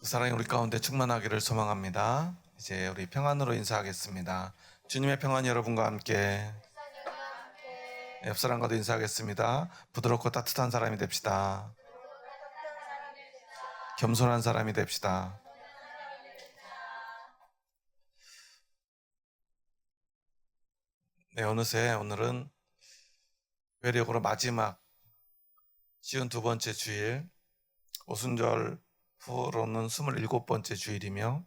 그 사랑이 우리 가운데 충만하기를 소망합니다. 이제 우리 평안으로 인사하겠습니다. 주님의 평안이 여러분과 함께. 옆 사람과도 인사하겠습니다. 부드럽고 따뜻한 사람이 됩시다. 겸손한 사람이 됩시다. 네, 오늘은 외력으로 마지막 쉬운 두 번째 주일, 오순절 후로는 27번째 주일이며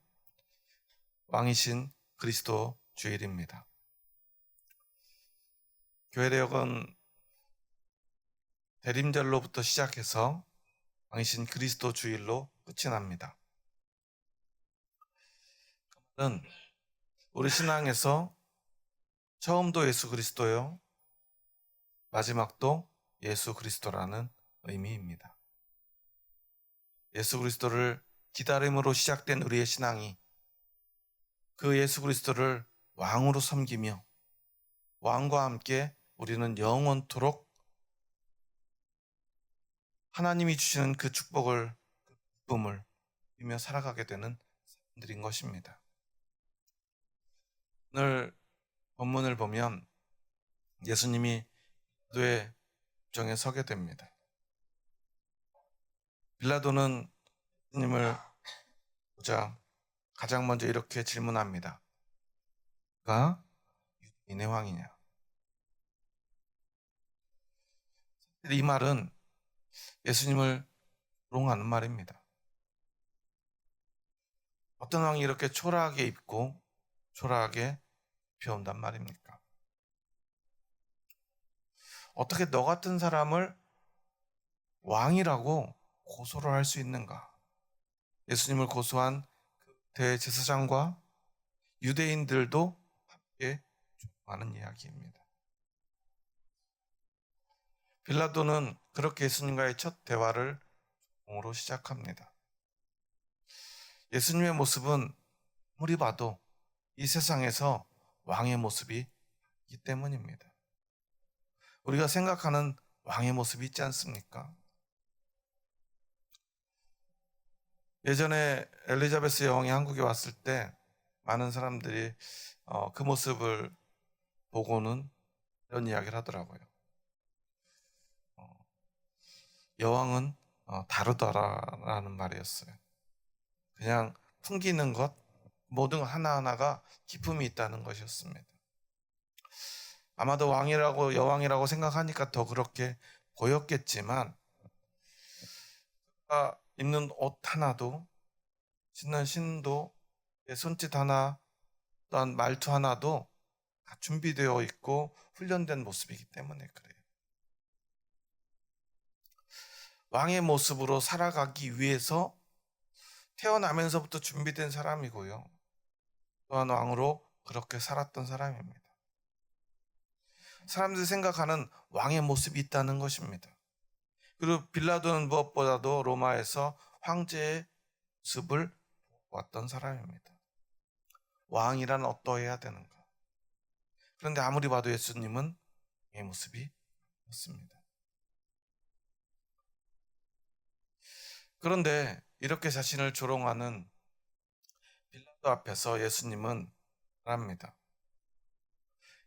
왕이신 그리스도 주일입니다. 교회력은 대림절로부터 시작해서 왕이신 그리스도 주일로 끝이 납니다. 우리 신앙에서 처음도 예수 그리스도요, 마지막도 예수 그리스도라는 의미입니다. 예수 그리스도를 기다림으로 시작된 우리의 신앙이 그 예수 그리스도를 왕으로 섬기며 왕과 함께 우리는 영원토록 하나님이 주시는 그 축복을, 그 기쁨을 누리며 살아가게 되는 사람들인 것입니다. 오늘 본문을 보면 예수님이 빌라도의 입장에 서게 됩니다. 빌라도는 예수님을 보자 가장 먼저 이렇게 질문합니다. 그가 유대인의 왕이냐? 이 말은 예수님을 조롱하는 말입니다. 어떤 왕이 이렇게 초라하게 입고 초라하게 피워온단 말입니까? 어떻게 너 같은 사람을 왕이라고 고소를 할 수 있는가? 예수님을 고소한 대제사장과 유대인들도 함께 조롱하는 이야기입니다. 빌라도는 그렇게 예수님과의 첫 대화를 조롱으로 시작합니다. 예수님의 모습은 아무리 봐도 이 세상에서 왕의 모습이 있기 때문입니다. 우리가 생각하는 왕의 모습이 있지 않습니까? 예전에 엘리자베스 여왕이 한국에 왔을 때 많은 사람들이 그 모습을 보고는 이런 이야기를 하더라고요. 여왕은 다르더라라는 말이었어요. 그냥 풍기는 것, 모든 것 하나하나가 기품이 있다는 것이었습니다. 아마도 왕이라고, 여왕이라고 생각하니까 더 그렇게 보였겠지만, 그가 입는 옷 하나도, 신는 신도, 손짓 하나, 또한 말투 하나도 다 준비되어 있고 훈련된 모습이기 때문에 그래요. 왕의 모습으로 살아가기 위해서 태어나면서부터 준비된 사람이고요. 또한 왕으로 그렇게 살았던 사람입니다. 사람들이 생각하는 왕의 모습이 있다는 것입니다. 그리고 빌라도는 무엇보다도 로마에서 황제의 모습을 왔던 사람입니다. 왕이란 어떠해야 되는가? 그런데 아무리 봐도 예수님은 왕의 모습이 없습니다. 그런데 이렇게 자신을 조롱하는 빌라도 앞에서 예수님은 말합니다.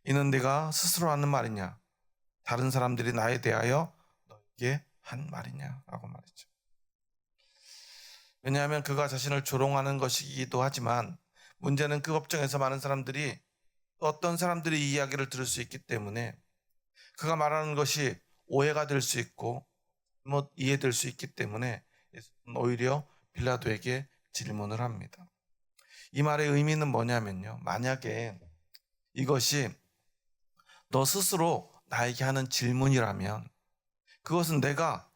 이는 네가 스스로 하는 말이냐? 다른 사람들이 나에 대하여 너에게 한 말이냐? 라고 말했죠. 왜냐하면 그가 자신을 조롱하는 것이기도 하지만 문제는 그 법정에서 많은 사람들이 어떤 사람들이 이 이야기를 들을 수 있기 때문에 그가 말하는 것이 오해가 될 수 있고 이해될 수 있기 때문에 예수님은 오히려 빌라도에게 질문을 합니다. 이 말의 의미는 뭐냐면요. 만약에 이것이 너 스스로 나에게 하는 질문이라면 그것은 내가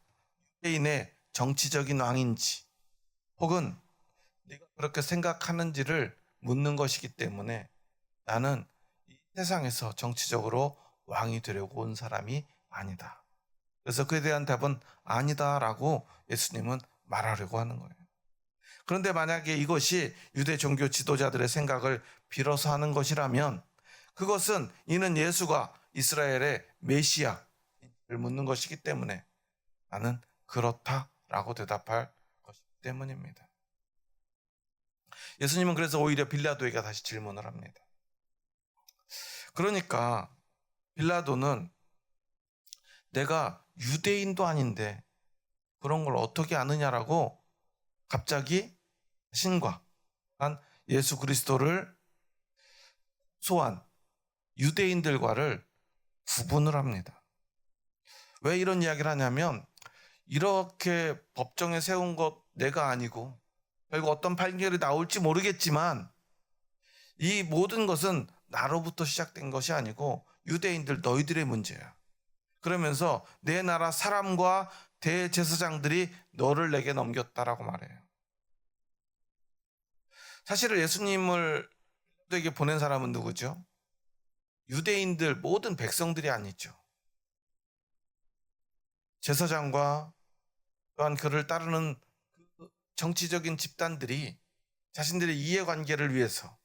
유대인의 정치적인 왕인지 혹은 네가 그렇게 생각하는지를 묻는 것이기 때문에 나는 이 세상에서 정치적으로 왕이 되려고 온 사람이 아니다. 그래서 그에 대한 답은 아니다라고 예수님은 말하려고 하는 거예요. 그런데 만약에 이것이 유대 종교 지도자들의 생각을 빌어서 하는 것이라면 그것은 이는 예수가 이스라엘의 메시아를 묻는 것이기 때문에 나는 그렇다라고 대답할 것이기 때문입니다. 예수님은 그래서 오히려 빌라도에게 다시 질문을 합니다. 그러니까 빌라도는 내가 유대인도 아닌데 그런 걸 어떻게 아느냐라고 갑자기 신과 예수 그리스도를 소환 유대인들과를 구분을 합니다. 왜 이런 이야기를 하냐면 이렇게 법정에 세운 것 내가 아니고 결국 어떤 판결이 나올지 모르겠지만 이 모든 것은 나로부터 시작된 것이 아니고 유대인들 너희들의 문제야. 그러면서 내 나라 사람과 대제사장들이 너를 내게 넘겼다라고 말해요. 사실은 예수님을 에게 보낸 사람은 누구죠? 유대인들 모든 백성들이 아니죠. 제사장과 또한 그를 따르는 정치적인 집단들이 자신들의 이해관계를 위해서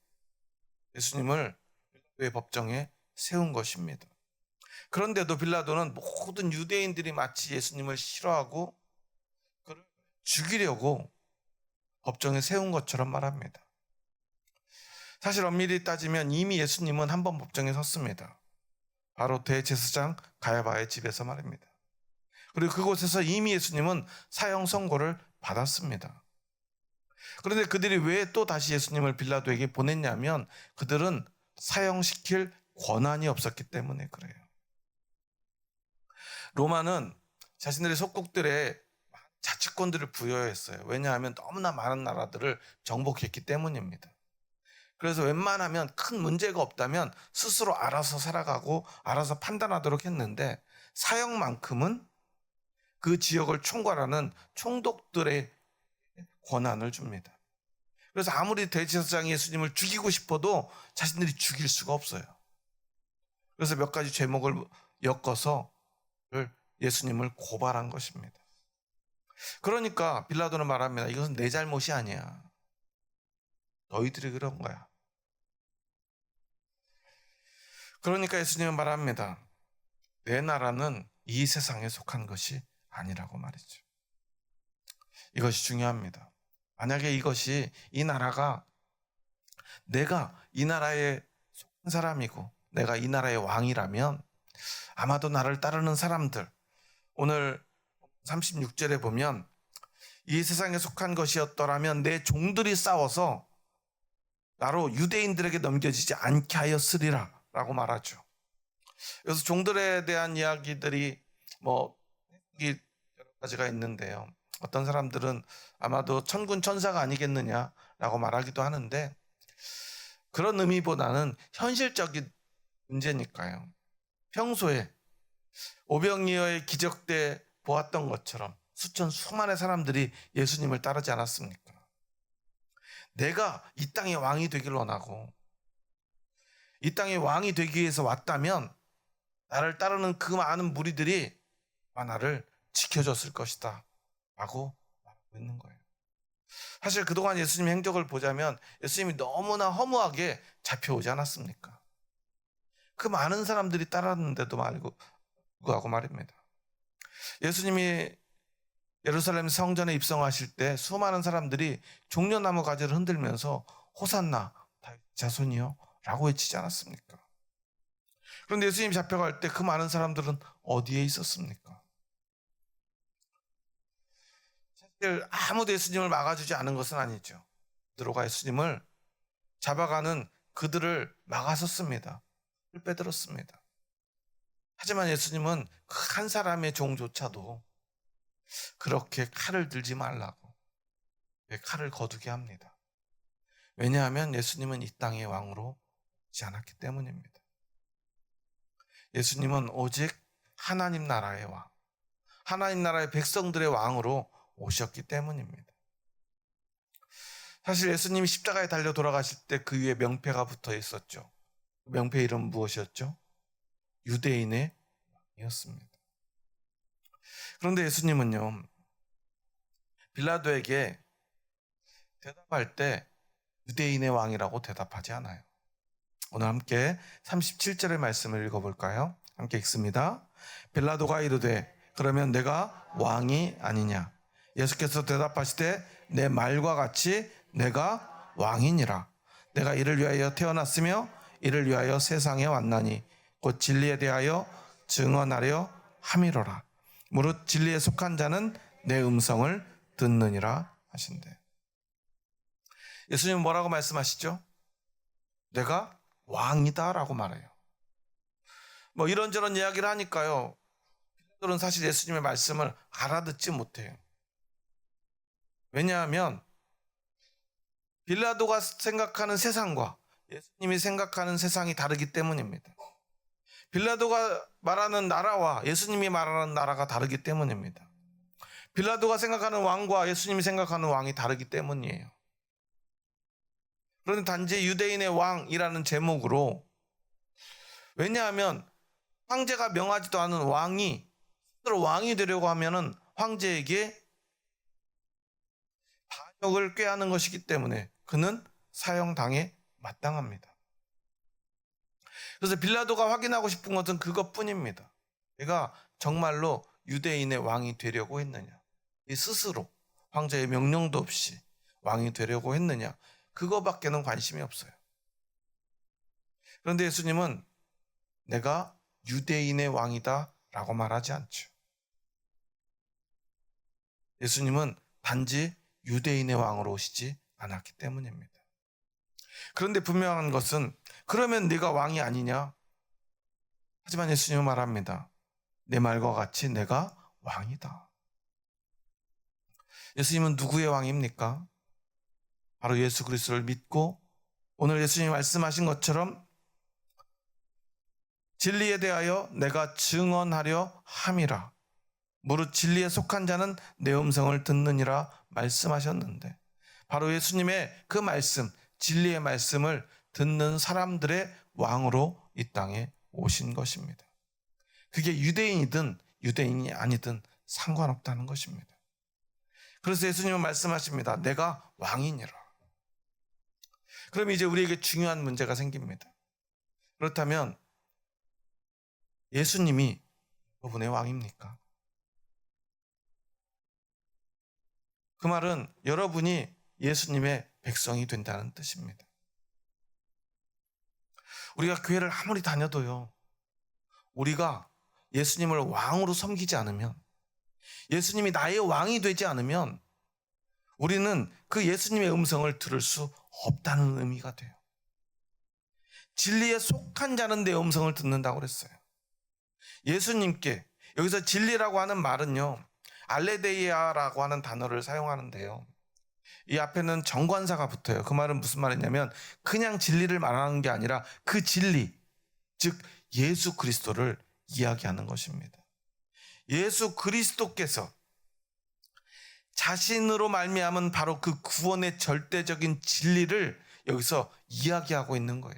예수님을 빌라도의 법정에 세운 것입니다. 그런데도 빌라도는 모든 유대인들이 마치 예수님을 싫어하고 그를 죽이려고 법정에 세운 것처럼 말합니다. 사실 엄밀히 따지면 이미 예수님은 한 번 법정에 섰습니다. 바로 대제사장 가야바의 집에서 말입니다. 그리고 그곳에서 이미 예수님은 사형 선고를 받았습니다. 그런데 그들이 왜 또 다시 예수님을 빌라도에게 보냈냐면 그들은 사형시킬 권한이 없었기 때문에 그래요. 로마는 자신들의 속국들의 자치권들을 부여했어요. 왜냐하면 너무나 많은 나라들을 정복했기 때문입니다. 그래서 웬만하면 큰 문제가 없다면 스스로 알아서 살아가고 알아서 판단하도록 했는데 사형만큼은 그 지역을 총괄하는 총독들의 권한을 줍니다. 그래서 아무리 대제사장이 예수님을 죽이고 싶어도 자신들이 죽일 수가 없어요. 그래서 몇 가지 죄목을 엮어서 예수님을 고발한 것입니다. 그러니까 빌라도는 말합니다. 이것은 내 잘못이 아니야. 너희들이 그런 거야. 그러니까 예수님은 말합니다. 내 나라는 이 세상에 속한 것이 아니라고 말이죠. 이것이 중요합니다. 만약에 이 나라가 내가 이 나라에 속한 사람이고 내가 이 나라의 왕이라면 아마도 나를 따르는 사람들, 오늘 36절에 보면 이 세상에 속한 것이었더라면 내 종들이 싸워서 나로 유대인들에게 넘겨지지 않게 하였으리라 라고 말하죠. 그래서 종들에 대한 이야기들이 여러 가지가 있는데요. 어떤 사람들은 아마도 천군 천사가 아니겠느냐라고 말하기도 하는데 그런 의미보다는 현실적인 문제니까요. 평소에 오병이어의 기적 때 보았던 것처럼 수많은 사람들이 예수님을 따르지 않았습니까? 내가 이 땅의 왕이 되길 원하고 이 땅의 왕이 되기 위해서 왔다면 나를 따르는 그 많은 무리들이 나를 지켜줬을 것이다 라고 말하고 있는 거예요. 사실 그동안 예수님의 행적을 보자면 예수님이 너무나 허무하게 잡혀오지 않았습니까? 그 많은 사람들이 따랐는데도 불구하고 말입니다. 예수님이 예루살렘 성전에 입성하실 때 수많은 사람들이 종려나무 가지를 흔들면서 호산나 다윗 자손이요 라고 외치지 않았습니까? 그런데 예수님이 잡혀갈 때 그 많은 사람들은 어디에 있었습니까? 사실 아무도 예수님을 막아주지 않은 것은 아니죠. 베드로가 예수님을 잡아가는 그들을 막아섰습니다. 빼들었습니다. 하지만 예수님은 그 한 사람의 종조차도 그렇게 칼을 들지 말라고 칼을 거두게 합니다. 왜냐하면 예수님은 이 땅의 왕으로 오지 않았기 때문입니다. 예수님은 오직 하나님 나라의 왕, 하나님 나라의 백성들의 왕으로 오셨기 때문입니다. 사실 예수님이 십자가에 달려 돌아가실 때 그 위에 명패가 붙어 있었죠. 명패 이름은 무엇이었죠? 유대인의 왕이었습니다. 그런데 예수님은요, 빌라도에게 대답할 때 유대인의 왕이라고 대답하지 않아요. 오늘 함께 37절의 말씀을 읽어볼까요? 함께 읽습니다. 빌라도가 이르되 그러면 내가 왕이 아니냐? 예수께서 대답하시되 내 말과 같이 내가 왕이니라. 내가 이를 위하여 태어났으며 이를 위하여 세상에 왔나니 곧 진리에 대하여 증언하려 함이로라. 무릇 진리에 속한 자는 내 음성을 듣느니라 하신대. 예수님은 뭐라고 말씀하시죠? 내가 왕이다라고 말해요. 뭐 이런저런 이야기를 하니까요, 들은 사실 예수님의 말씀을 알아듣지 못해요. 왜냐하면 빌라도가 생각하는 세상과 예수님이 생각하는 세상이 다르기 때문입니다. 빌라도가 말하는 나라와 예수님이 말하는 나라가 다르기 때문입니다. 빌라도가 생각하는 왕과 예수님이 생각하는 왕이 다르기 때문이에요. 그런데 단지 유대인의 왕이라는 제목으로, 왜냐하면 황제가 명하지도 않은 왕이 스스로 왕이 되려고 하면은 황제에게 반역을 꾀하는 것이기 때문에 그는 사형당해 마땅합니다. 그래서 빌라도가 확인하고 싶은 것은 그것뿐입니다. 내가 정말로 유대인의 왕이 되려고 했느냐, 스스로 황제의 명령도 없이 왕이 되려고 했느냐, 그거밖에는 관심이 없어요. 그런데 예수님은 내가 유대인의 왕이다 라고 말하지 않죠. 예수님은 단지 유대인의 왕으로 오시지 않았기 때문입니다. 그런데 분명한 것은, 그러면 네가 왕이 아니냐? 하지만 예수님은 말합니다. 내 말과 같이 내가 왕이다. 예수님은 누구의 왕입니까? 바로 예수 그리스도를 믿고 오늘 예수님이 말씀하신 것처럼 진리에 대하여 내가 증언하려 함이라. 무릇 진리에 속한 자는 내 음성을 듣느니라 말씀하셨는데, 바로 예수님의 그 말씀, 진리의 말씀을 듣는 사람들의 왕으로 이 땅에 오신 것입니다. 그게 유대인이든 유대인이 아니든 상관없다는 것입니다. 그래서 예수님은 말씀하십니다. 내가 왕이니라. 그럼 이제 우리에게 중요한 문제가 생깁니다. 그렇다면 예수님이 여러분의 왕입니까? 그 말은 여러분이 예수님의 백성이 된다는 뜻입니다. 우리가 교회를 아무리 다녀도요, 우리가 예수님을 왕으로 섬기지 않으면, 예수님이 나의 왕이 되지 않으면 우리는 그 예수님의 음성을 들을 수 없다는 의미가 돼요. 진리에 속한 자는 내 음성을 듣는다고 그랬어요. 예수님께, 여기서 진리라고 하는 말은요, 알레데이아라고 하는 단어를 사용하는데요, 이 앞에는 정관사가 붙어요. 그 말은 무슨 말이냐면 그냥 진리를 말하는 게 아니라 그 진리, 즉 예수 그리스도를 이야기하는 것입니다. 예수 그리스도께서 자신으로 말미암은 바로 그 구원의 절대적인 진리를 여기서 이야기하고 있는 거예요.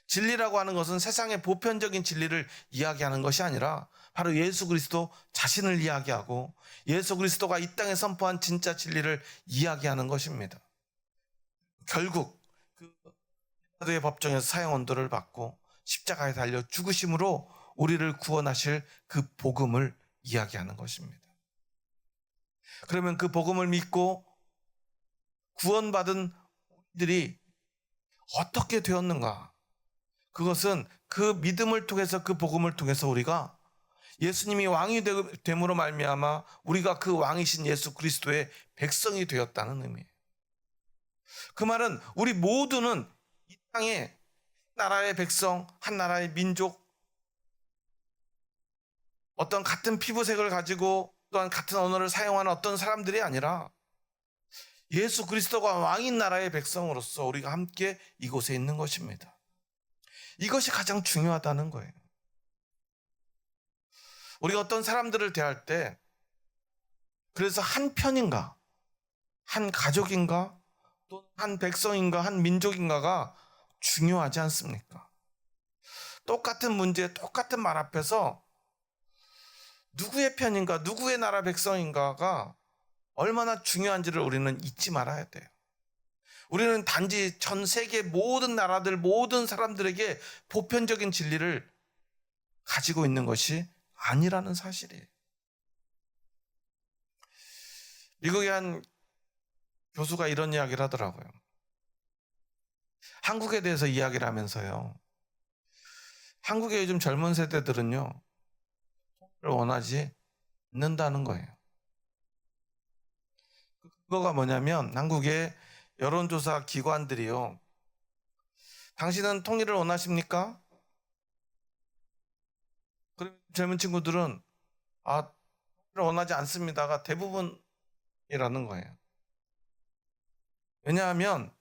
진리라고 하는 것은 세상의 보편적인 진리를 이야기하는 것이 아니라 바로 예수 그리스도 자신을 이야기하고 예수 그리스도가 이 땅에 선포한 진짜 진리를 이야기하는 것입니다. 결국 그 빌라도의 법정에서 사형 언도를 받고 십자가에 달려 죽으심으로 우리를 구원하실 그 복음을 이야기하는 것입니다. 그러면 그 복음을 믿고 구원받은 우리들이 어떻게 되었는가? 그것은 그 믿음을 통해서, 그 복음을 통해서 우리가 예수님이 왕이 됨으로 말미암아 우리가 그 왕이신 예수 그리스도의 백성이 되었다는 의미예요. 그 말은 우리 모두는 이 땅에 나라의 백성, 한 나라의 민족, 어떤 같은 피부색을 가지고 또한 같은 언어를 사용하는 어떤 사람들이 아니라 예수 그리스도가 왕인 나라의 백성으로서 우리가 함께 이곳에 있는 것입니다. 이것이 가장 중요하다는 거예요. 우리가 어떤 사람들을 대할 때 그래서 한 편인가, 한 가족인가, 또 한 백성인가, 한 민족인가가 중요하지 않습니까? 똑같은 문제, 똑같은 말 앞에서 누구의 편인가, 누구의 나라 백성인가가 얼마나 중요한지를 우리는 잊지 말아야 돼요. 우리는 단지 전 세계 모든 나라들, 모든 사람들에게 보편적인 진리를 가지고 있는 것이 아니라는 사실이에요. 미국의 한 교수가 이런 이야기를 하더라고요. 한국에 대해서 이야기를 하면서요. 한국의 요즘 젊은 세대들은요, 통일을 원하지 않는다는 거예요. 그거가 뭐냐면 한국의 여론조사 기관들이요. 당신은 통일을 원하십니까? 그럼 젊은 친구들은 통일을 원하지 않습니다가 대부분이라는 거예요. 왜냐하면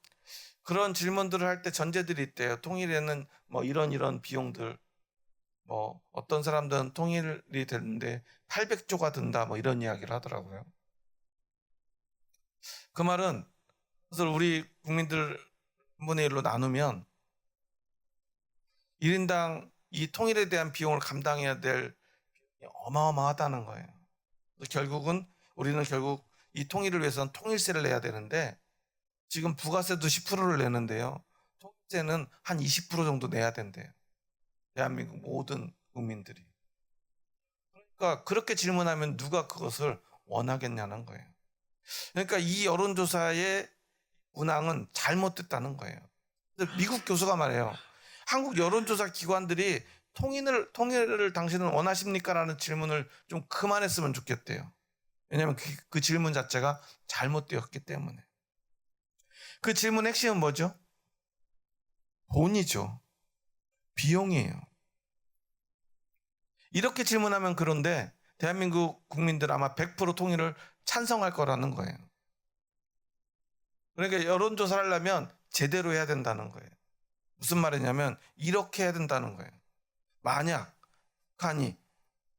그런 질문들을 할 때 전제들이 있대요. 통일에는 뭐 이런 비용들, 뭐 어떤 사람들은 통일이 되는데 800조가 든다, 뭐 이런 이야기를 하더라고요. 그 말은 그것을 우리 국민들 분의 1로 나누면 1인당 이 통일에 대한 비용을 감당해야 될 비용이 어마어마하다는 거예요. 결국은 우리는 결국 이 통일을 위해서는 통일세를 내야 되는데 지금 부가세도 10%를 내는데요. 통일세는 한 20% 정도 내야 된대요. 대한민국 모든 국민들이. 그러니까 그렇게 질문하면 누가 그것을 원하겠냐는 거예요. 그러니까 이 여론조사의 문항은 잘못됐다는 거예요. 미국 교수가 말해요. 한국 여론조사 기관들이 통일을 당신은 원하십니까? 라는 질문을 좀 그만했으면 좋겠대요. 왜냐하면 그 질문 자체가 잘못되었기 때문에. 그 질문 핵심은 뭐죠? 돈이죠. 비용이에요. 이렇게 질문하면 그런데 대한민국 국민들 아마 100% 통일을 찬성할 거라는 거예요. 그러니까 여론조사를 하려면 제대로 해야 된다는 거예요. 무슨 말이냐면 이렇게 해야 된다는 거예요. 만약 북한이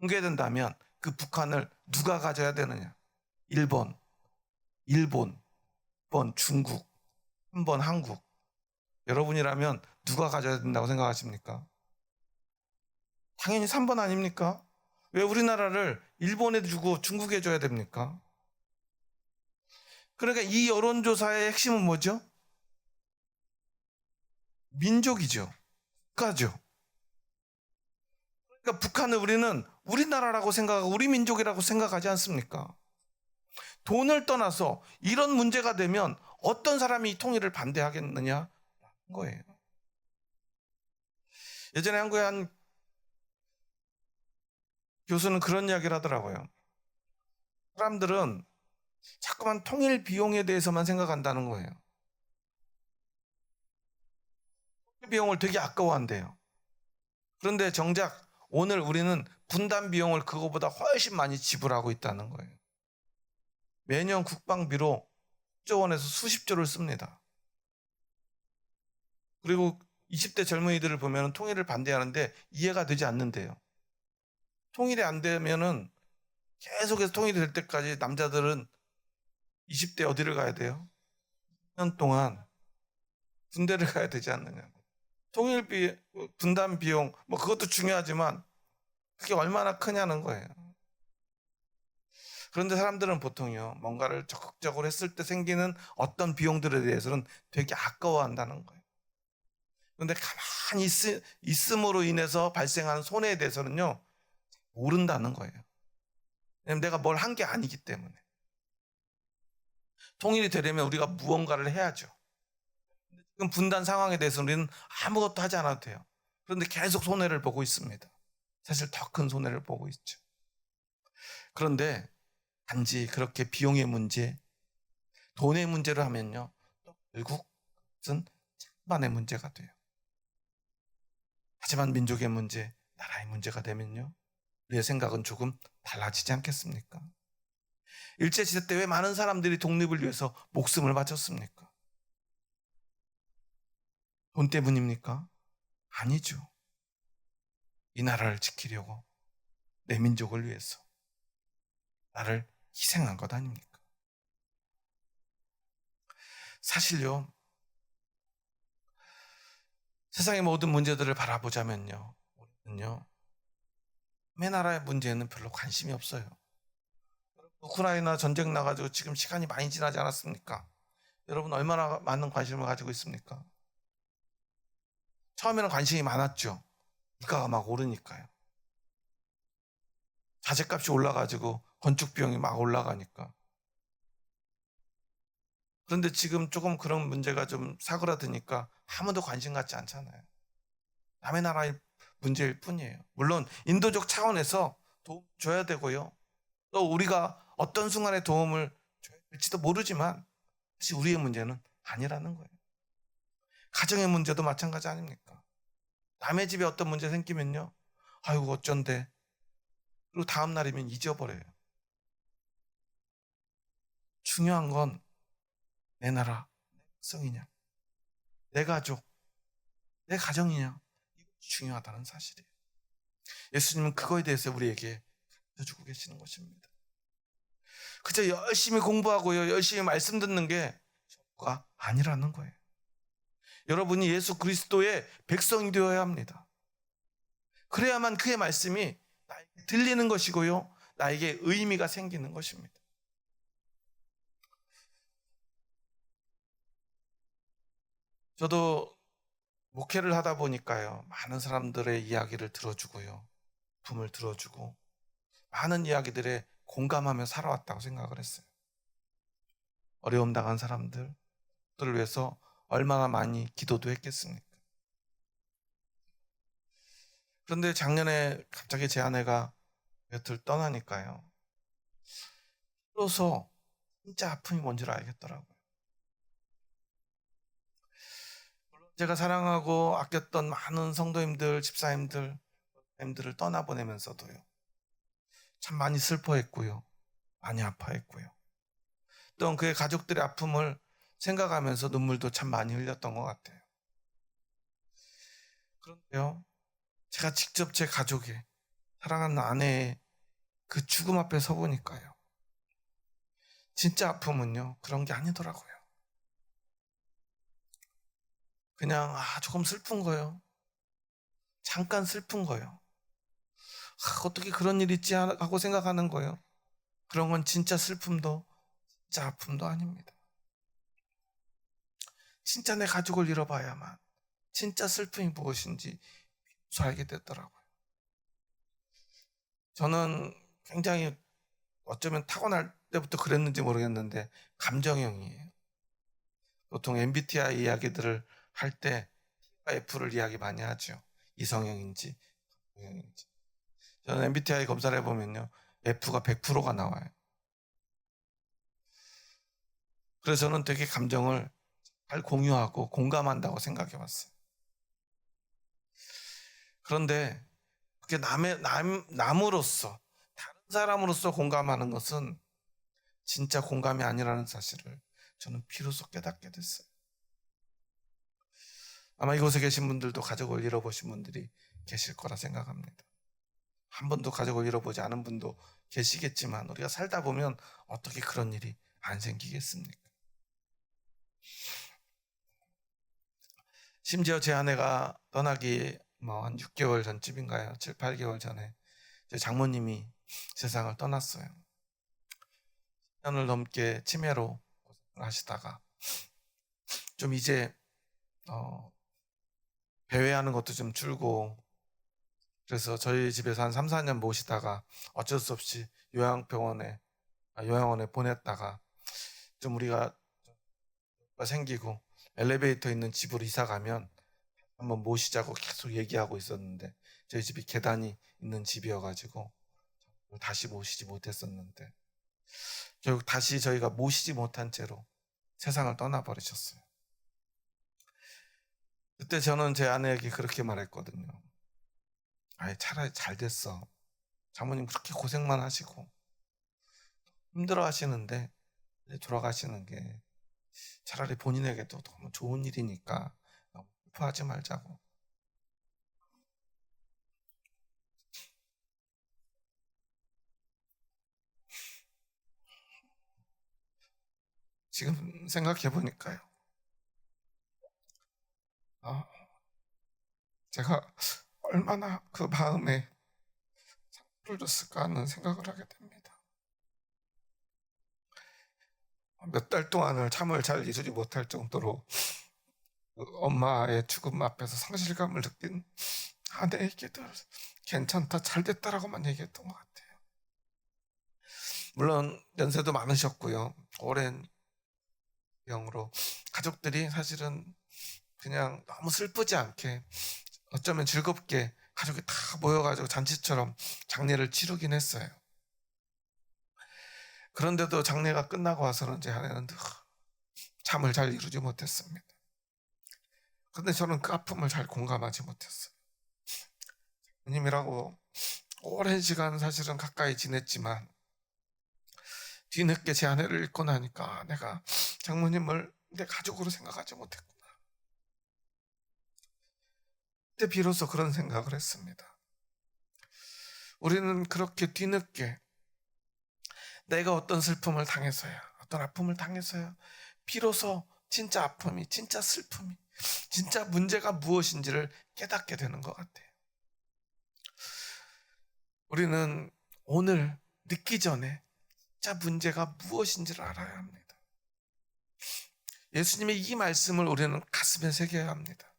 붕괴된다면 그 북한을 누가 가져야 되느냐? 1번, 일본, 2번 중국, 3번 한국. 여러분이라면 누가 가져야 된다고 생각하십니까? 당연히 3번 아닙니까? 왜 우리나라를 일본에 주고 중국에 줘야 됩니까? 그러니까 이 여론조사의 핵심은 뭐죠? 민족이죠. 국가죠. 그러니까 북한을 우리는 우리나라라고 생각하고 우리 민족이라고 생각하지 않습니까? 돈을 떠나서 이런 문제가 되면 어떤 사람이 이 통일을 반대하겠느냐? 거예요. 예전에 한국의 한 교수는 그런 이야기를 하더라고요. 사람들은 자꾸만 통일 비용에 대해서만 생각한다는 거예요. 통일 비용을 되게 아까워한대요. 그런데 정작 오늘 우리는 분담 비용을 그거보다 훨씬 많이 지불하고 있다는 거예요. 매년 국방비로 10조 원에서 수십조를 씁니다. 그리고 20대 젊은이들을 보면 통일을 반대하는데 이해가 되지 않는데요. 통일이 안 되면은 계속해서 통일이 될 때까지 남자들은 20대 어디를 가야 돼요? 1년 동안 군대를 가야 되지 않느냐고. 통일비, 분담 비용, 뭐 그것도 중요하지만 그게 얼마나 크냐는 거예요. 그런데 사람들은 보통요, 뭔가를 적극적으로 했을 때 생기는 어떤 비용들에 대해서는 되게 아까워한다는 거예요. 그런데 가만히 있음으로 인해서 발생하는 손해에 대해서는요, 모른다는 거예요. 왜냐면 내가 뭘 한 게 아니기 때문에. 통일이 되려면 우리가 무언가를 해야죠. 지금 분단 상황에 대해서 우리는 아무것도 하지 않아도 돼요. 그런데 계속 손해를 보고 있습니다. 사실 더 큰 손해를 보고 있죠. 그런데 단지 그렇게 비용의 문제, 돈의 문제를 하면요, 또 결국 그것은 찬반의 문제가 돼요. 하지만 민족의 문제, 나라의 문제가 되면요, 우리의 생각은 조금 달라지지 않겠습니까? 일제시대 때 왜 많은 사람들이 독립을 위해서 목숨을 바쳤습니까? 돈 때문입니까? 아니죠. 이 나라를 지키려고, 내 민족을 위해서 나를 희생한 것 아닙니까? 사실요, 세상의 모든 문제들을 바라보자면요, 우리는요, 남의 나라의 문제에는 별로 관심이 없어요. 우크라이나 전쟁 나가지고 지금 시간이 많이 지나지 않았습니까? 여러분 얼마나 많은 관심을 가지고 있습니까? 처음에는 관심이 많았죠. 물가가 막 오르니까요. 자재값이 올라가지고 건축 비용이 막 올라가니까. 그런데 지금 조금 그런 문제가 좀 사그라드니까 아무도 관심 갖지 않잖아요. 남의 나라의 문제일 뿐이에요. 물론 인도적 차원에서 도움 줘야 되고요. 또 우리가 어떤 순간에 도움을 줘야 될지도 모르지만 사실 우리의 문제는 아니라는 거예요. 가정의 문제도 마찬가지 아닙니까? 남의 집에 어떤 문제 생기면요. 아이고 어쩐데. 그리고 다음 날이면 잊어버려요. 중요한 건 내 나라, 내 백성이냐, 내 가족, 내 가정이냐. 이것이 중요하다는 사실이에요. 예수님은 그거에 대해서 우리에게 가르쳐주고 계시는 것입니다. 그저 열심히 공부하고요, 열심히 말씀 듣는 게 전부가 아니라는 거예요. 여러분이 예수 그리스도의 백성이 되어야 합니다. 그래야만 그의 말씀이 나에게 들리는 것이고요, 나에게 의미가 생기는 것입니다. 저도 목회를 하다 보니까요, 많은 사람들의 이야기를 들어주고요, 품을 들어주고 많은 이야기들에 공감하며 살아왔다고 생각을 했어요. 어려움 당한 사람들을 위해서 얼마나 많이 기도도 했겠습니까? 그런데 작년에 갑자기 제 아내가 곁을 떠나니까요, 비로소 진짜 아픔이 뭔지를 알겠더라고요. 제가 사랑하고 아꼈던 많은 성도님들, 집사님들, 님들을 떠나보내면서도요, 참 많이 슬퍼했고요, 많이 아파했고요. 또한 그의 가족들의 아픔을 생각하면서 눈물도 참 많이 흘렸던 것 같아요. 그런데요, 제가 직접 제 가족의, 사랑하는 아내의 그 죽음 앞에 서 보니까요, 진짜 아픔은요, 그런 게 아니더라고요. 그냥 조금 슬픈 거예요. 잠깐 슬픈 거예요. 어떻게 그런 일 있지 하고 생각하는 거예요. 그런 건 진짜 슬픔도 진짜 아픔도 아닙니다. 진짜 내 가족을 잃어봐야만 진짜 슬픔이 무엇인지 비로소 알게 됐더라고요. 저는 굉장히 어쩌면 타고날 때부터 그랬는지 모르겠는데 감정형이에요. 보통 MBTI 이야기들을 할 때 F를 이야기 많이 하죠. 이성형인지 감정형인지. 저는 MBTI 검사를 해보면요, F가 100%가 나와요. 그래서 저는 되게 감정을 잘 공유하고 공감한다고 생각해 왔어요. 그런데 그게 남으로서, 다른 사람으로서 공감하는 것은 진짜 공감이 아니라는 사실을 저는 비로소 깨닫게 됐어요. 아마 이곳에 계신 분들도 가족을 잃어보신 분들이 계실 거라 생각합니다. 한 번도 가족을 잃어보지 않은 분도 계시겠지만 우리가 살다 보면 어떻게 그런 일이 안 생기겠습니까? 심지어 제 아내가 떠나기 한 6개월 전쯤인가요? 7, 8개월 전에 제 장모님이 세상을 떠났어요. 10년을 넘게 치매로 고생을 하시다가 좀 이제 배회하는 것도 좀 줄고, 그래서 저희 집에서 한 3, 4년 모시다가 어쩔 수 없이 요양원에 보냈다가 좀 우리가 생기고 엘리베이터 있는 집으로 이사 가면 한번 모시자고 계속 얘기하고 있었는데, 저희 집이 계단이 있는 집이어가지고 다시 모시지 못했었는데 결국 다시 저희가 모시지 못한 채로 세상을 떠나버리셨어요. 그때 저는 제 아내에게 그렇게 말했거든요. 차라리 잘 됐어. 장모님 그렇게 고생만 하시고 힘들어 하시는데 돌아가시는 게 차라리 본인에게도 너무 좋은 일이니까 너무 슬퍼하지 말자고. 지금 생각해 보니까요, 제가 얼마나 그 마음에 상처를 줬을까 하는 생각을 하게 됩니다. 몇 달 동안을 잠을 잘 이루지 못할 정도로 그 엄마의 죽음 앞에서 상실감을 느낀 아내에게도 괜찮다, 잘 됐다라고만 얘기했던 것 같아요. 물론 연세도 많으셨고요, 오랜 영으로 가족들이 사실은 그냥 너무 슬프지 않게 어쩌면 즐겁게 가족이 다 모여가지고 잔치처럼 장례를 치르긴 했어요. 그런데도 장례가 끝나고 와서는 제 아내는 잠을 잘 이루지 못했습니다. 그런데 저는 그 아픔을 잘 공감하지 못했어요. 부모님이라고 오랜 시간 사실은 가까이 지냈지만 뒤늦게 제 아내를 잃고 나니까 내가 장모님을 내 가족으로 생각하지 못했구나. 그때 비로소 그런 생각을 했습니다. 우리는 그렇게 뒤늦게 내가 어떤 슬픔을 당해서야, 어떤 아픔을 당해서야 비로소 진짜 아픔이, 진짜 슬픔이, 진짜 문제가 무엇인지를 깨닫게 되는 것 같아요. 우리는 오늘 늦기 전에 진짜 문제가 무엇인지를 알아야 합니다. 예수님의 이 말씀을 우리는 가슴에 새겨야 합니다.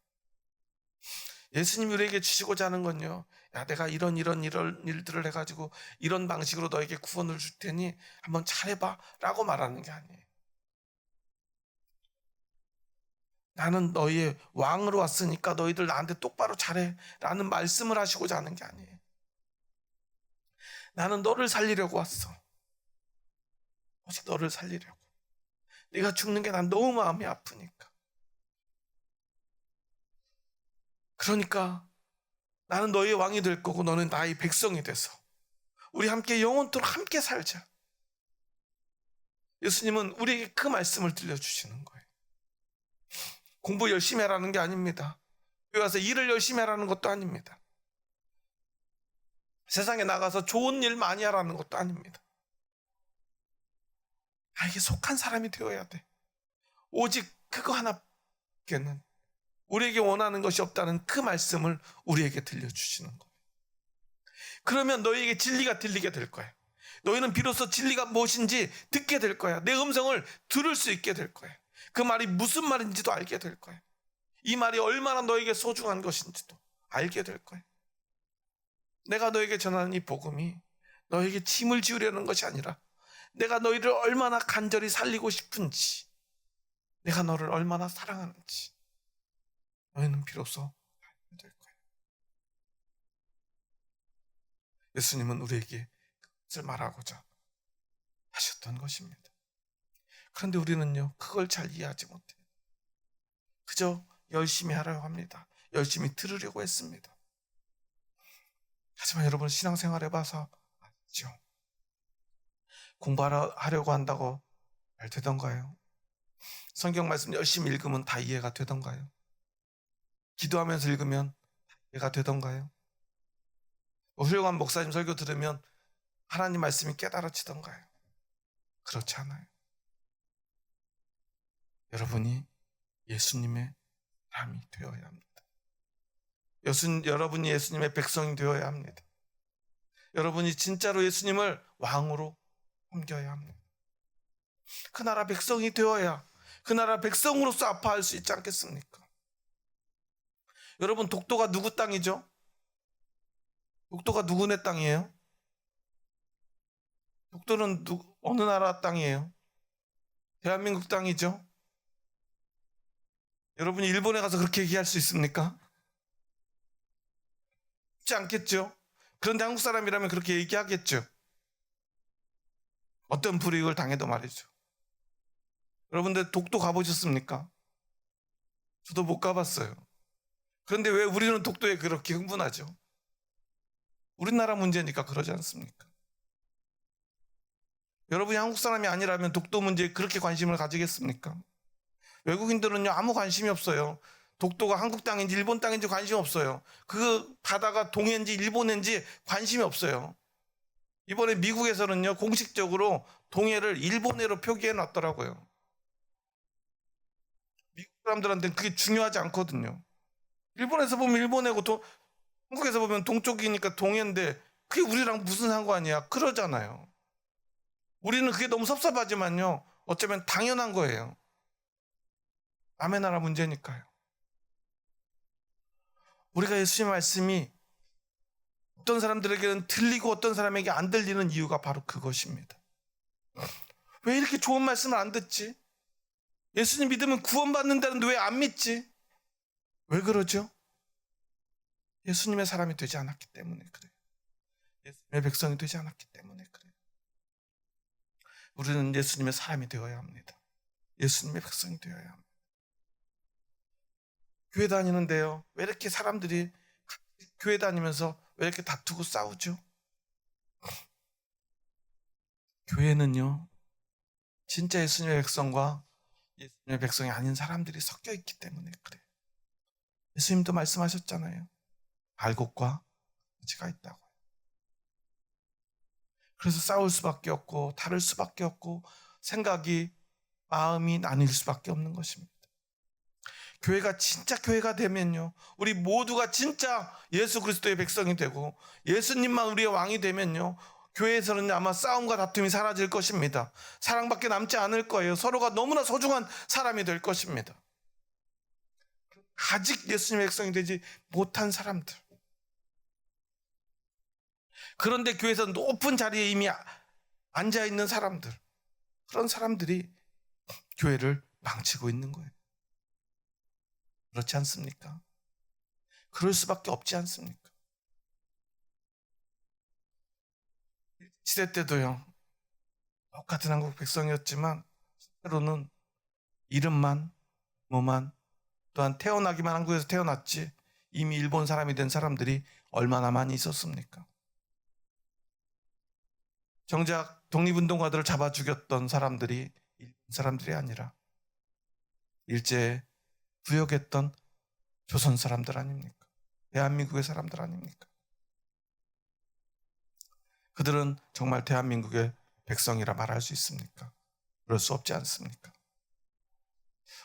예수님이 우리에게 주시고자 하는 건요, 야, 내가 이런 일들을 해가지고 이런 방식으로 너에게 구원을 줄 테니 한번 잘해봐 라고 말하는 게 아니에요. 나는 너희의 왕으로 왔으니까 너희들 나한테 똑바로 잘해 라는 말씀을 하시고자 하는 게 아니에요. 나는 너를 살리려고 왔어. 오직 너를 살리려고. 네가 죽는 게 난 너무 마음이 아프니까. 그러니까 나는 너희의 왕이 될 거고 너는 나의 백성이 돼서 우리 함께 영원토록 함께 살자. 예수님은 우리에게 그 말씀을 들려주시는 거예요. 공부 열심히 하라는 게 아닙니다. 여기 와서 일을 열심히 하라는 것도 아닙니다. 세상에 나가서 좋은 일 많이 하라는 것도 아닙니다. 나에게 속한 사람이 되어야 돼. 오직 그거 하나밖에는 우리에게 원하는 것이 없다는 그 말씀을 우리에게 들려주시는 거예요. 그러면 너희에게 진리가 들리게 될 거야. 너희는 비로소 진리가 무엇인지 듣게 될 거야. 내 음성을 들을 수 있게 될 거야. 그 말이 무슨 말인지도 알게 될 거야. 이 말이 얼마나 너에게 소중한 것인지도 알게 될 거야. 내가 너에게 전하는 이 복음이 너에게 짐을 지우려는 것이 아니라 내가 너희를 얼마나 간절히 살리고 싶은지, 내가 너를 얼마나 사랑하는지 너희는 비로소 알게 될 거예요. 예수님은 우리에게 그것을 말하고자 하셨던 것입니다. 그런데 우리는요, 그걸 잘 이해하지 못해요. 그저 열심히 하려고 합니다. 열심히 들으려고 했습니다. 하지만 여러분, 신앙생활 해봐서 알죠. 공부하려고 한다고 잘 되던가요? 성경 말씀 열심히 읽으면 다 이해가 되던가요? 기도하면서 읽으면 이해가 되던가요? 훌륭한 목사님 설교 들으면 하나님 말씀이 깨달아지던가요? 그렇지 않아요. 여러분이 예수님의 사람이 되어야 합니다. 여러분이 예수님의 백성이 되어야 합니다. 여러분이 진짜로 예수님을 왕으로 섬겨야 합니다. 그 나라 백성이 되어야 그 나라 백성으로서 아파할 수 있지 않겠습니까? 여러분, 독도가 누구 땅이죠? 독도가 누구네 땅이에요? 독도는 어느 나라 땅이에요? 대한민국 땅이죠? 여러분이 일본에 가서 그렇게 얘기할 수 있습니까? 쉽지 않겠죠? 그런데 한국 사람이라면 그렇게 얘기하겠죠? 어떤 불이익을 당해도 말이죠. 여러분들 독도 가보셨습니까? 저도 못 가봤어요. 그런데 왜 우리는 독도에 그렇게 흥분하죠? 우리나라 문제니까 그러지 않습니까? 여러분이 한국 사람이 아니라면 독도 문제에 그렇게 관심을 가지겠습니까? 외국인들은요, 아무 관심이 없어요. 독도가 한국 땅인지 일본 땅인지 관심 없어요. 그 바다가 동해인지 일본인지 관심이 없어요. 이번에 미국에서는요, 공식적으로 동해를 일본해로 표기해 놨더라고요. 미국 사람들한테는 그게 중요하지 않거든요. 일본에서 보면 일본해고 한국에서 보면 동쪽이니까 동해인데 그게 우리랑 무슨 상관이야? 그러잖아요. 우리는 그게 너무 섭섭하지만요, 어쩌면 당연한 거예요. 남의 나라 문제니까요. 우리가 예수님의 말씀이 어떤 사람들에게는 들리고 어떤 사람에게 안 들리는 이유가 바로 그것입니다. 왜 이렇게 좋은 말씀을 안 듣지? 예수님 믿으면 구원받는다는데 왜 안 믿지? 왜 그러죠? 예수님의 사람이 되지 않았기 때문에 그래요. 예수님의 백성이 되지 않았기 때문에 그래요. 우리는 예수님의 사람이 되어야 합니다. 예수님의 백성이 되어야 합니다. 교회 다니는데요, 왜 이렇게 사람들이 교회 다니면서 왜 이렇게 다투고 싸우죠? 교회는요, 진짜 예수님의 백성과 예수님의 백성이 아닌 사람들이 섞여 있기 때문에 그래요. 예수님도 말씀하셨잖아요. 알곡과 가지가 있다고. 그래서 싸울 수밖에 없고 다를 수밖에 없고 생각이, 마음이 나뉠 수밖에 없는 것입니다. 교회가 진짜 교회가 되면요, 우리 모두가 진짜 예수 그리스도의 백성이 되고 예수님만 우리의 왕이 되면요, 교회에서는 아마 싸움과 다툼이 사라질 것입니다. 사랑밖에 남지 않을 거예요. 서로가 너무나 소중한 사람이 될 것입니다. 아직 예수님의 백성이 되지 못한 사람들, 그런데 교회에서 높은 자리에 이미 앉아있는 사람들, 그런 사람들이 교회를 망치고 있는 거예요. 그렇지 않습니까? 그럴 수밖에 없지 않습니까? 시대 때도요, 똑같은 한국 백성이었지만 실제로는 이름만, 뭐만, 또한 태어나기만 한국에서 태어났지 이미 일본 사람이 된 사람들이 얼마나 많이 있었습니까? 정작 독립운동가들을 잡아 죽였던 사람들이 일본 사람들이 아니라 일제에 부역했던 조선 사람들 아닙니까? 대한민국의 사람들 아닙니까? 그들은 정말 대한민국의 백성이라 말할 수 있습니까? 그럴 수 없지 않습니까?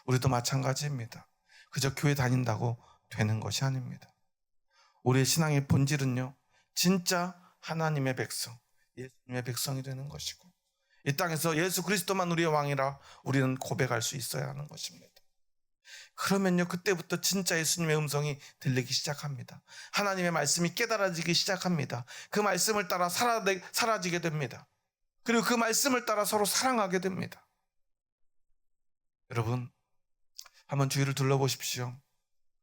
우리도 마찬가지입니다. 그저 교회 다닌다고 되는 것이 아닙니다. 우리의 신앙의 본질은요, 진짜 하나님의 백성, 예수님의 백성이 되는 것이고, 이 땅에서 예수 그리스도만 우리의 왕이라 우리는 고백할 수 있어야 하는 것입니다. 그러면요, 그때부터 진짜 예수님의 음성이 들리기 시작합니다. 하나님의 말씀이 깨달아지기 시작합니다. 그 말씀을 따라 사라지게 됩니다. 그리고 그 말씀을 따라 서로 사랑하게 됩니다. 여러분, 한번 주위를 둘러보십시오.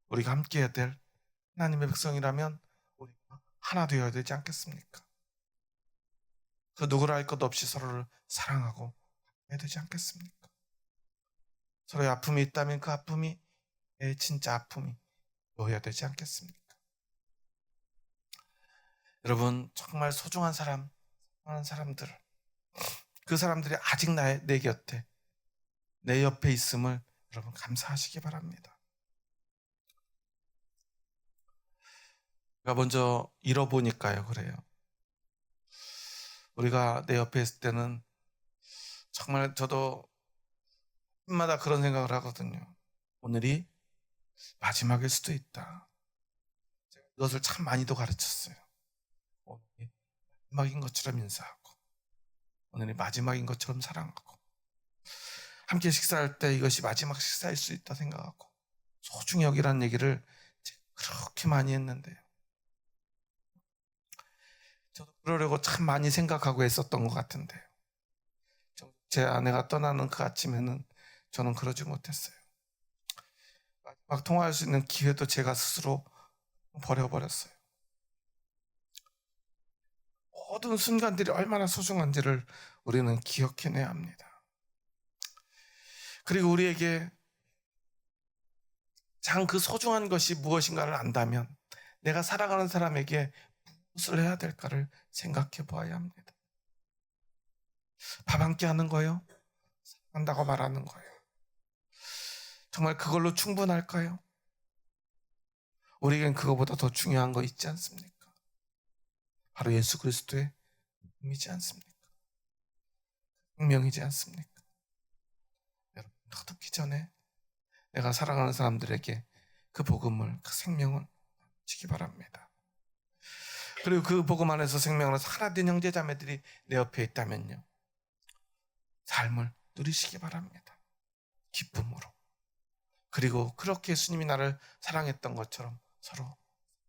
우리가 함께 해야 될 하나님의 백성이라면 우리가 하나 되어야 되지 않겠습니까? 그 누구라 할 것 없이 서로를 사랑하고 해야 되지 않겠습니까? 서로의 아픔이 있다면 그 아픔이 내 진짜 아픔이 되어야 되지 않겠습니까? 여러분, 정말 소중한 사람, 사랑하는 사람들, 그 사람들이 아직 내 곁에, 내 옆에 있음을 여러분 감사하시기 바랍니다. 제가 먼저 잃어보니까요, 그래요. 우리가 내 옆에 있을 때는 정말 저도 마다 그런 생각을 하거든요. 오늘이 마지막일 수도 있다. 제가 이것을 참 많이도 가르쳤어요. 오늘이 마지막인 것처럼 인사하고, 오늘이 마지막인 것처럼 사랑하고, 함께 식사할 때 이것이 마지막 식사일 수 있다 생각하고 소중히 여기라는 얘기를 제가 그렇게 많이 했는데요, 저도 그러려고 참 많이 생각하고 했었던 것 같은데요, 제 아내가 떠나는 그 아침에는 저는 그러지 못했어요. 마지막 통화할 수 있는 기회도 제가 스스로 버려버렸어요. 모든 순간들이 얼마나 소중한지를 우리는 기억해내야 합니다. 그리고 우리에게 참 그 소중한 것이 무엇인가를 안다면 내가 살아가는 사람에게 무엇을 해야 될까를 생각해 보아야 합니다. 밥 함께 하는 거요? 한다고 말하는 거예요. 정말 그걸로 충분할까요? 우리에겐 그거보다 더 중요한 거 있지 않습니까? 바로 예수 그리스도의 복음이지 않습니까? 생명이지 않습니까? 여러분, 서두기 전에 내가 사랑하는 사람들에게 그 복음을, 그 생명을 주기 바랍니다. 그리고 그 복음 안에서 생명으로 하나 된 형제자매들이 내 옆에 있다면요, 삶을 누리시기 바랍니다. 기쁨으로. 그리고 그렇게 예수님이 나를 사랑했던 것처럼 서로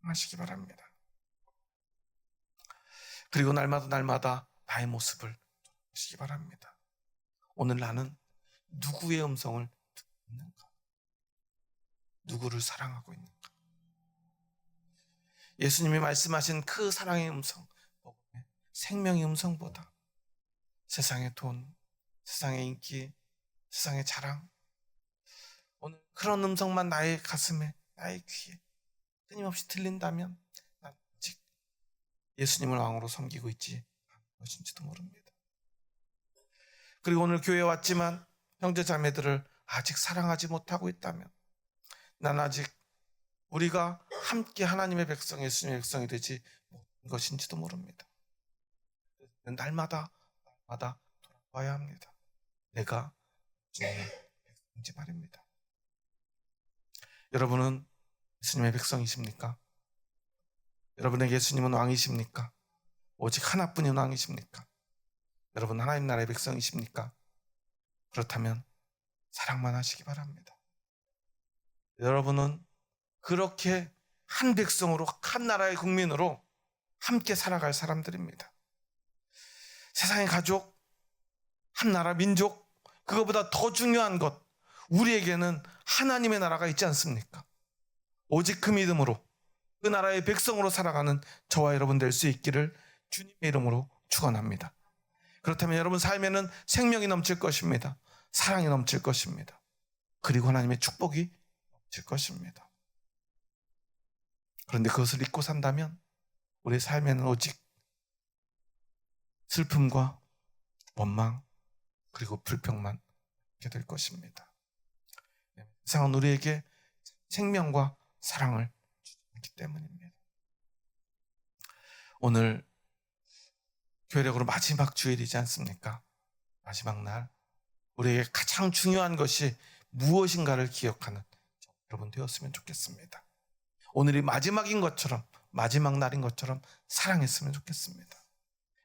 사랑하시기 바랍니다. 그리고 날마다 나의 모습을 보시기 바랍니다. 오늘 나는 누구의 음성을 있는가? 누구를 사랑하고 있는가? 예수님이 말씀하신 그 사랑의 음성, 생명의 음성보다 세상의 돈, 세상의 인기, 세상의 자랑, 오늘 그런 음성만 나의 가슴에, 나의 귀에 끊임없이 들린다면 난 아직 예수님을 왕으로 섬기고 있지 않은 것인지도 모릅니다. 그리고 오늘 교회에 왔지만 형제 자매들을 아직 사랑하지 못하고 있다면 난 아직 우리가 함께 하나님의 백성, 예수님의 백성이 되지 못한 것인지도 모릅니다. 날마다 돌아와야 합니다. 내가 예수님의 백성인지 말입니다. 여러분은 예수님의 백성이십니까? 여러분에게 예수님은 왕이십니까? 오직 하나뿐인 왕이십니까? 여러분 하나님 나라의 백성이십니까? 그렇다면 사랑만 하시기 바랍니다. 여러분은 그렇게 한 백성으로, 한 나라의 국민으로 함께 살아갈 사람들입니다. 세상의 가족, 한 나라 민족, 그것보다 더 중요한 것, 우리에게는 하나님의 나라가 있지 않습니까? 오직 그 믿음으로 그 나라의 백성으로 살아가는 저와 여러분 될 수 있기를 주님의 이름으로 축원합니다. 그렇다면 여러분 삶에는 생명이 넘칠 것입니다. 사랑이 넘칠 것입니다. 그리고 하나님의 축복이 넘칠 것입니다. 그런데 그것을 잊고 산다면 우리의 삶에는 오직 슬픔과 원망 그리고 불평만 있게 될 것입니다. 세상은 우리에게 생명과 사랑을 주기 때문입니다. 오늘 교회력으로 마지막 주일이지 않습니까? 마지막 날 우리에게 가장 중요한 것이 무엇인가를 기억하는 여러분 되었으면 좋겠습니다. 오늘이 마지막인 것처럼, 마지막 날인 것처럼 사랑했으면 좋겠습니다.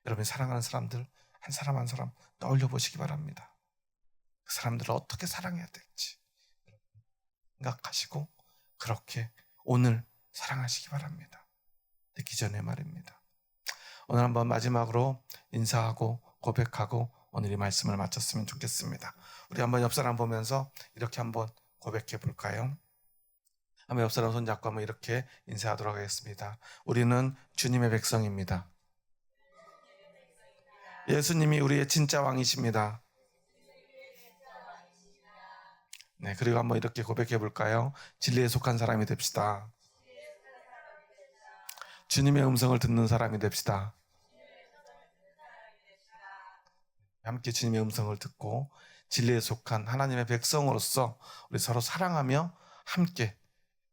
여러분이 사랑하는 사람들 한 사람 한 사람 떠올려 보시기 바랍니다. 그 사람들을 어떻게 사랑해야 될지 생각하시고 그렇게 오늘 사랑하시기 바랍니다. 듣기 전에 말입니다. 오늘 한번 마지막으로 인사하고 고백하고 오늘 이 말씀을 마쳤으면 좋겠습니다. 우리 한번 옆 사람 보면서 이렇게 한번 고백해 볼까요? 한번 옆 사람 손잡고 한번 이렇게 인사하도록 하겠습니다. 우리는 주님의 백성입니다. 예수님이 우리의 진짜 왕이십니다. 네, 그리고 한번 이렇게 고백해 볼까요? 진리에 속한 사람이 됩시다. 주님의 음성을 듣는 사람이 됩시다. 함께 주님의 음성을 듣고 진리에 속한 하나님의 백성으로서 우리 서로 사랑하며 함께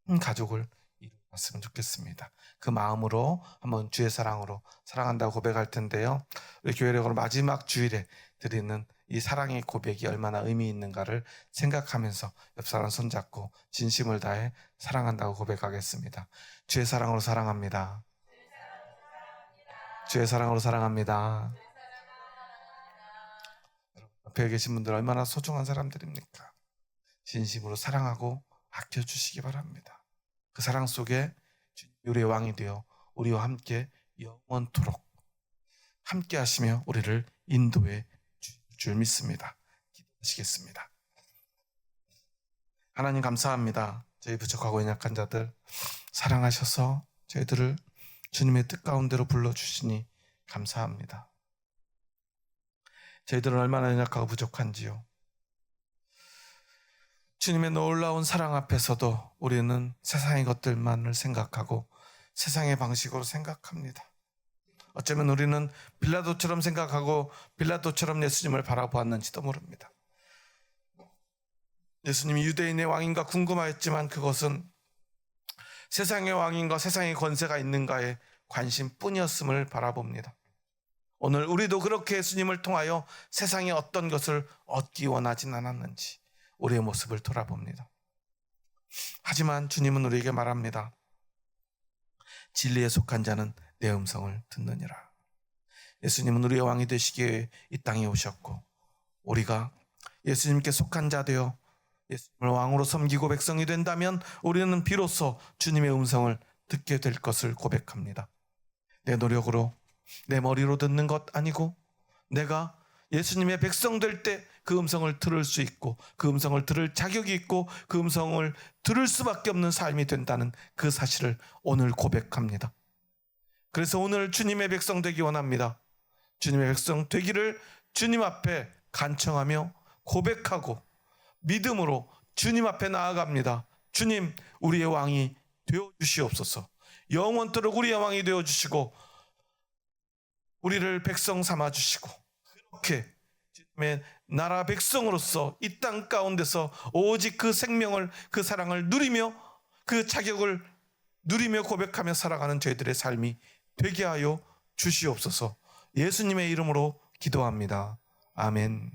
한 가족을 이루었으면 좋겠습니다. 그 마음으로 한번 주의 사랑으로 사랑한다고 고백할 텐데요. 우리 교회력으로 마지막 주일에 드리는 이 사랑의 고백이 얼마나 의미 있는가를 생각하면서 옆 사람 손잡고 진심을 다해 사랑한다고 고백하겠습니다. 주의 사랑으로 사랑합니다. 주의 사랑으로 사랑합니다. 옆에 계신 분들 얼마나 소중한 사람들입니까? 진심으로 사랑하고 아껴주시기 바랍니다. 그 사랑 속에 우리의 왕이 되어 우리와 함께 영원토록 함께 하시며 우리를 인도해 줄 믿습니다. 기도하시겠습니다. 하나님 감사합니다. 저희 부족하고 연약한 자들 사랑하셔서 저희들을 주님의 뜻 가운데로 불러주시니 감사합니다. 저희들은 얼마나 연약하고 부족한지요. 주님의 놀라운 사랑 앞에서도 우리는 세상의 것들만을 생각하고 세상의 방식으로 생각합니다. 어쩌면 우리는 빌라도처럼 생각하고 빌라도처럼 예수님을 바라보았는지도 모릅니다. 예수님이 유대인의 왕인가 궁금하였지만 그것은 세상의 왕인가 세상의 권세가 있는가에 관심뿐이었음을 바라봅니다. 오늘 우리도 그렇게 예수님을 통하여 세상의 어떤 것을 얻기 원하진 않았는지 우리의 모습을 돌아봅니다. 하지만 주님은 우리에게 말합니다. 진리에 속한 자는 내 음성을 듣느니라. 예수님은 우리의 왕이 되시기 위해 이 땅에 오셨고 우리가 예수님께 속한 자 되어 예수님을 왕으로 섬기고 백성이 된다면 우리는 비로소 주님의 음성을 듣게 될 것을 고백합니다. 내 노력으로 내 머리로 듣는 것 아니고 내가 예수님의 백성 될 때 그 음성을 들을 수 있고 그 음성을 들을 자격이 있고 그 음성을 들을 수밖에 없는 삶이 된다는 그 사실을 오늘 고백합니다. 그래서 오늘 주님의 백성 되기 원합니다. 주님의 백성 되기를 주님 앞에 간청하며 고백하고 믿음으로 주님 앞에 나아갑니다. 주님, 우리의 왕이 되어주시옵소서. 영원토록 우리의 왕이 되어주시고 우리를 백성 삼아주시고 그렇게 주님의 나라 백성으로서 이 땅 가운데서 오직 그 생명을, 그 사랑을 누리며 그 자격을 누리며 고백하며 살아가는 저희들의 삶이 되게 하여 주시옵소서. 예수님의 이름으로 기도합니다. 아멘.